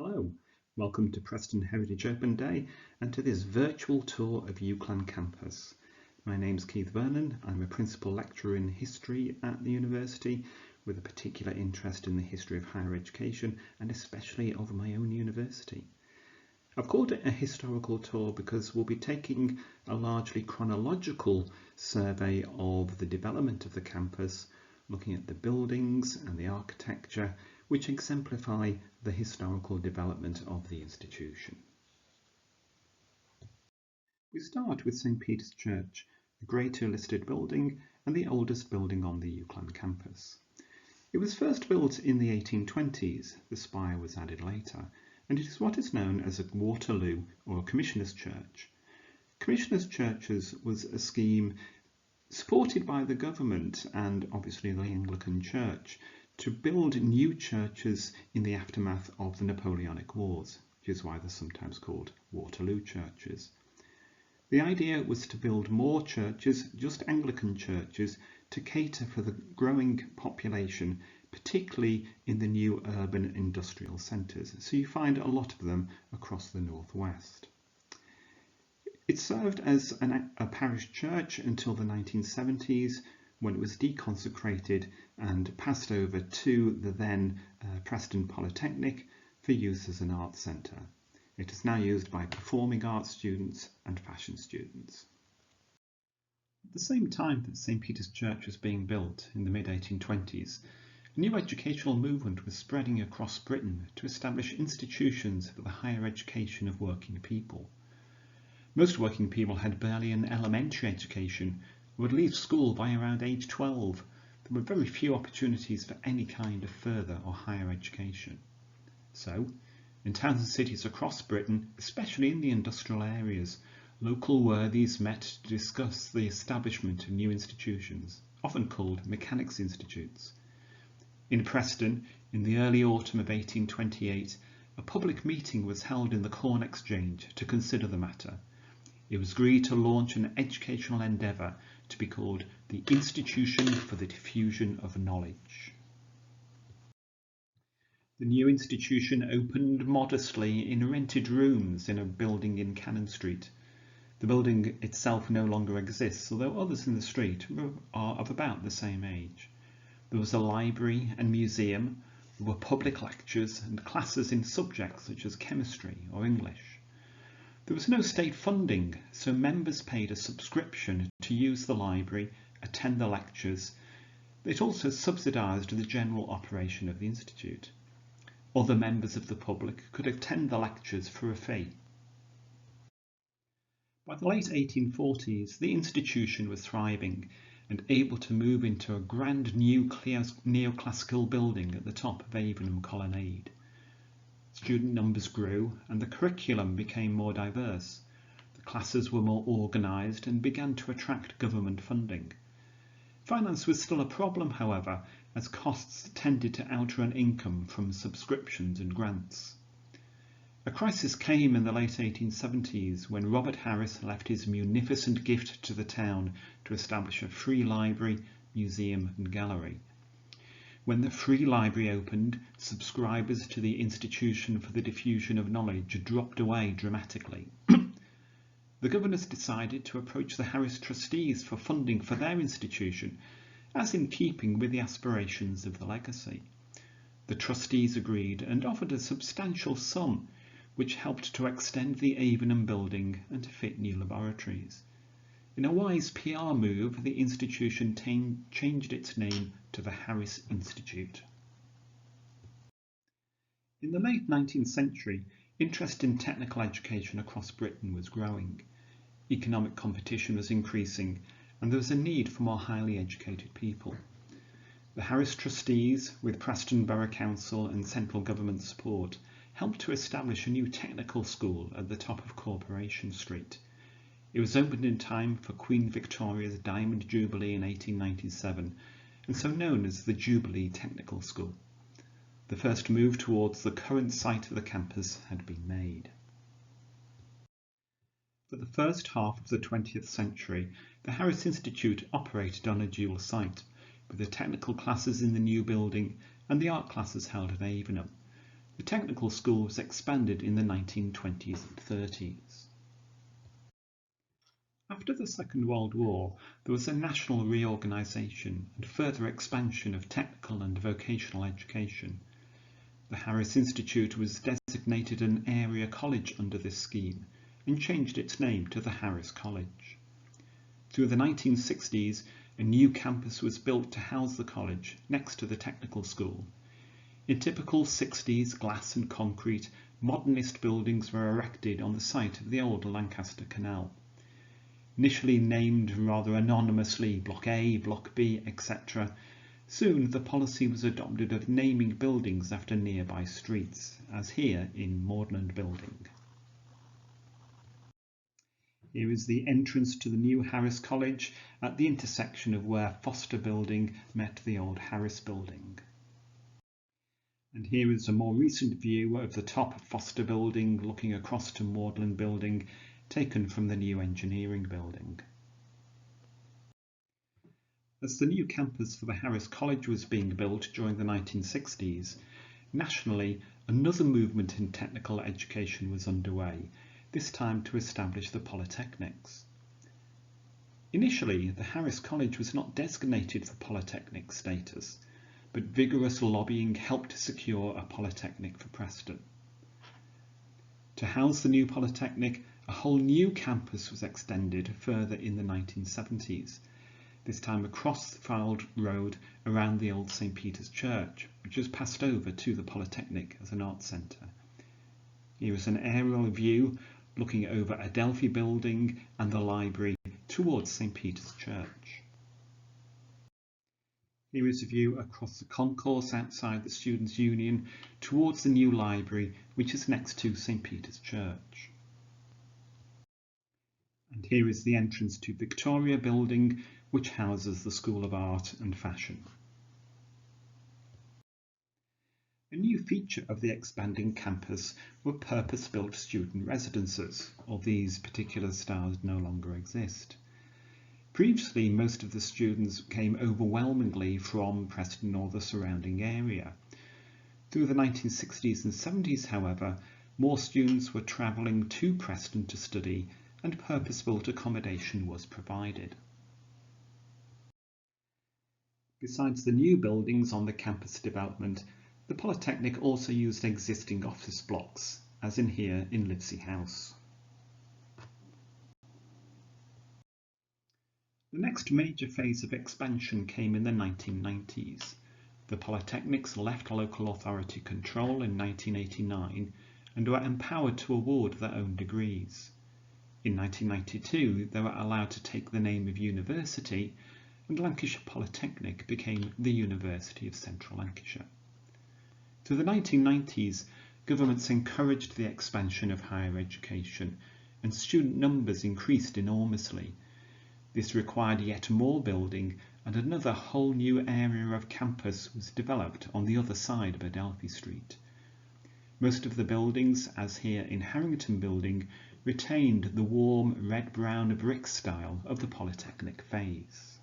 Hello, welcome to Preston Heritage Open Day and to this virtual tour of UCLan campus. My name's Keith Vernon. I'm a principal lecturer in history at the university with a particular interest in the history of higher education and especially of my own university. I've called it a historical tour because we'll be taking a largely chronological survey of the development of the campus, looking at the buildings and the architecture which exemplify the historical development of the institution. We start with St. Peter's Church, the Grade II listed building and the oldest building on the UCLan campus. It was first built in the 1820s, the spire was added later, and it is what is known as a Waterloo or a Commissioner's Church. Commissioner's Churches was a scheme supported by the government and obviously the Anglican Church to build new churches in the aftermath of the Napoleonic Wars, which is why they're sometimes called Waterloo churches. The idea was to build more churches, just Anglican churches, to cater for the growing population, particularly in the new urban industrial centres. So you find a lot of them across the northwest. It served as a parish church until the 1970s, when it was deconsecrated and passed over to the then Preston Polytechnic for use as an arts centre. It is now used by performing arts students and fashion students. At the same time that St. Peter's Church was being built in the mid-1820s, a new educational movement was spreading across Britain to establish institutions for the higher education of working people. Most working people had barely an elementary education, would leave school by around age 12. There were very few opportunities for any kind of further or higher education. So, in towns and cities across Britain, especially in the industrial areas, local worthies met to discuss the establishment of new institutions, often called mechanics institutes. In Preston, in the early autumn of 1828, a public meeting was held in the Corn Exchange to consider the matter. It was agreed to launch an educational endeavour to be called the Institution for the Diffusion of Knowledge. The new institution opened modestly in rented rooms in a building in Cannon Street. The building itself no longer exists, although others in the street are of about the same age. There was a library and museum, there were public lectures and classes in subjects such as chemistry or English. There was no state funding, so members paid a subscription to use the library, attend the lectures. It also subsidised the general operation of the institute. Other members of the public could attend the lectures for a fee. By the late 1840s, the institution was thriving and able to move into a grand new neoclassical building at the top of Avenham Colonnade. Student numbers grew and the curriculum became more diverse. The classes were more organised and began to attract government funding. Finance was still a problem, however, as costs tended to outrun income from subscriptions and grants. A crisis came in the late 1870s when Robert Harris left his munificent gift to the town to establish a free library, museum and gallery. When the free library opened, subscribers to the Institution for the Diffusion of Knowledge dropped away dramatically. The governors decided to approach the Harris trustees for funding for their institution, as in keeping with the aspirations of the legacy. The trustees agreed and offered a substantial sum, which helped to extend the Avenham building and to fit new laboratories. In a wise PR move, the institution changed its name to the Harris Institute. In the late 19th century, interest in technical education across Britain was growing. Economic competition was increasing, and there was a need for more highly educated people. The Harris trustees, with Preston Borough Council and central government support, helped to establish a new technical school at the top of Corporation Street. It was opened in time for Queen Victoria's Diamond Jubilee in 1897, and so known as the Jubilee Technical School. The first move towards the current site of the campus had been made. For the first half of the 20th century, the Harris Institute operated on a dual site, with the technical classes in the new building and the art classes held at Avenham. The technical school was expanded in the 1920s and 30s. After the Second World War, there was a national reorganisation and further expansion of technical and vocational education. The Harris Institute was designated an area college under this scheme and changed its name to the Harris College. Through the 1960s, a new campus was built to house the college next to the technical school. In typical 60s glass and concrete, modernist buildings were erected on the site of the old Lancaster Canal. Initially named rather anonymously Block A, Block B, etc., soon the policy was adopted of naming buildings after nearby streets, as here in Magdalen Building. Here is the entrance to the new Harris College at the intersection of where Foster Building met the old Harris Building. And here is a more recent view of the top of Foster Building looking across to Magdalen Building, taken from the new engineering building. As the new campus for the Harris College was being built during the 1960s, nationally another movement in technical education was underway, this time to establish the polytechnics. Initially, the Harris College was not designated for polytechnic status, but vigorous lobbying helped to secure a polytechnic for Preston. To house the new polytechnic, a whole new campus was extended further in the 1970s, this time across the Fylde Road around the old St. Peter's Church, which was passed over to the Polytechnic as an arts centre. Here is an aerial view looking over Adelphi Building and the library towards St. Peter's Church. Here is a view across the concourse outside the Students' Union towards the new library, which is next to St. Peter's Church. And here is the entrance to Victoria Building, which houses the School of Art and Fashion. A new feature of the expanding campus were purpose-built student residences, although these particular styles no longer exist. Previously, most of the students came overwhelmingly from Preston or the surrounding area. Through the 1960s and 70s, however, more students were travelling to Preston to study, and purpose-built accommodation was provided. Besides the new buildings on the campus development, the Polytechnic also used existing office blocks, as in here in Livesey House. The next major phase of expansion came in the 1990s. The Polytechnics left local authority control in 1989 and were empowered to award their own degrees. In 1992, they were allowed to take the name of university, and Lancashire Polytechnic became the University of Central Lancashire. Through the 1990s, governments encouraged the expansion of higher education, and student numbers increased enormously. This required yet more building, and another whole new area of campus was developed on the other side of Adelphi Street. Most of the buildings, as here in Harrington Building, retained the warm red-brown brick style of the Polytechnic phase.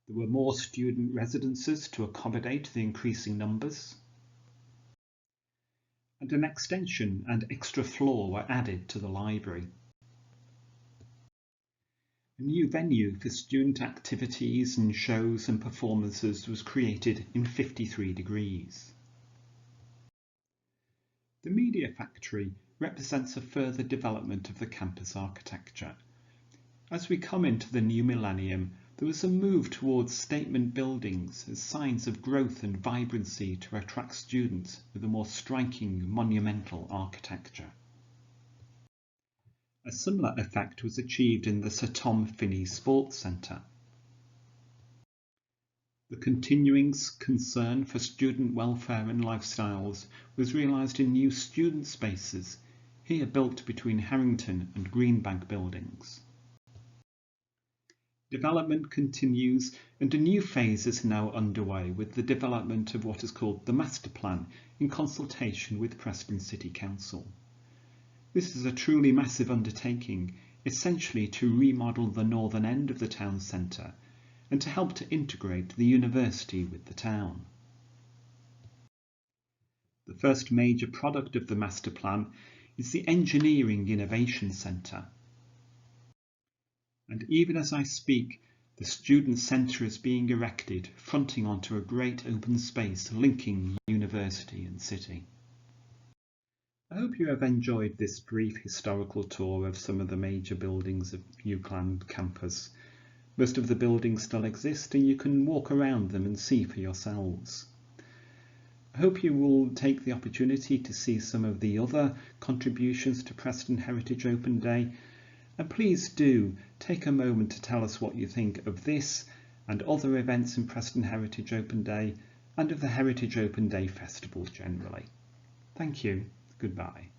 There were more student residences to accommodate the increasing numbers, and an extension and extra floor were added to the library. A new venue for student activities and shows and performances was created in 53 degrees. The Media Factory represents a further development of the campus architecture. As we come into the new millennium, there was a move towards statement buildings as signs of growth and vibrancy to attract students with a more striking monumental architecture. A similar effect was achieved in the Sir Tom Finney Sports Centre. The continuing concern for student welfare and lifestyles was realised in new student spaces, here built between Harrington and Greenbank buildings. Development continues, and a new phase is now underway with the development of what is called the Master Plan in consultation with Preston City Council. This is a truly massive undertaking, essentially to remodel the northern end of the town centre and to help to integrate the university with the town. The first major product of the master plan is the Engineering Innovation Centre. And even as I speak, the Student Centre is being erected, fronting onto a great open space linking university and city. I hope you have enjoyed this brief historical tour of some of the major buildings of UCLan campus. Most of the buildings still exist and you can walk around them and see for yourselves. I hope you will take the opportunity to see some of the other contributions to Preston Heritage Open Day, and please do take a moment to tell us what you think of this and other events in Preston Heritage Open Day and of the Heritage Open Day Festival generally. Thank you. Goodbye.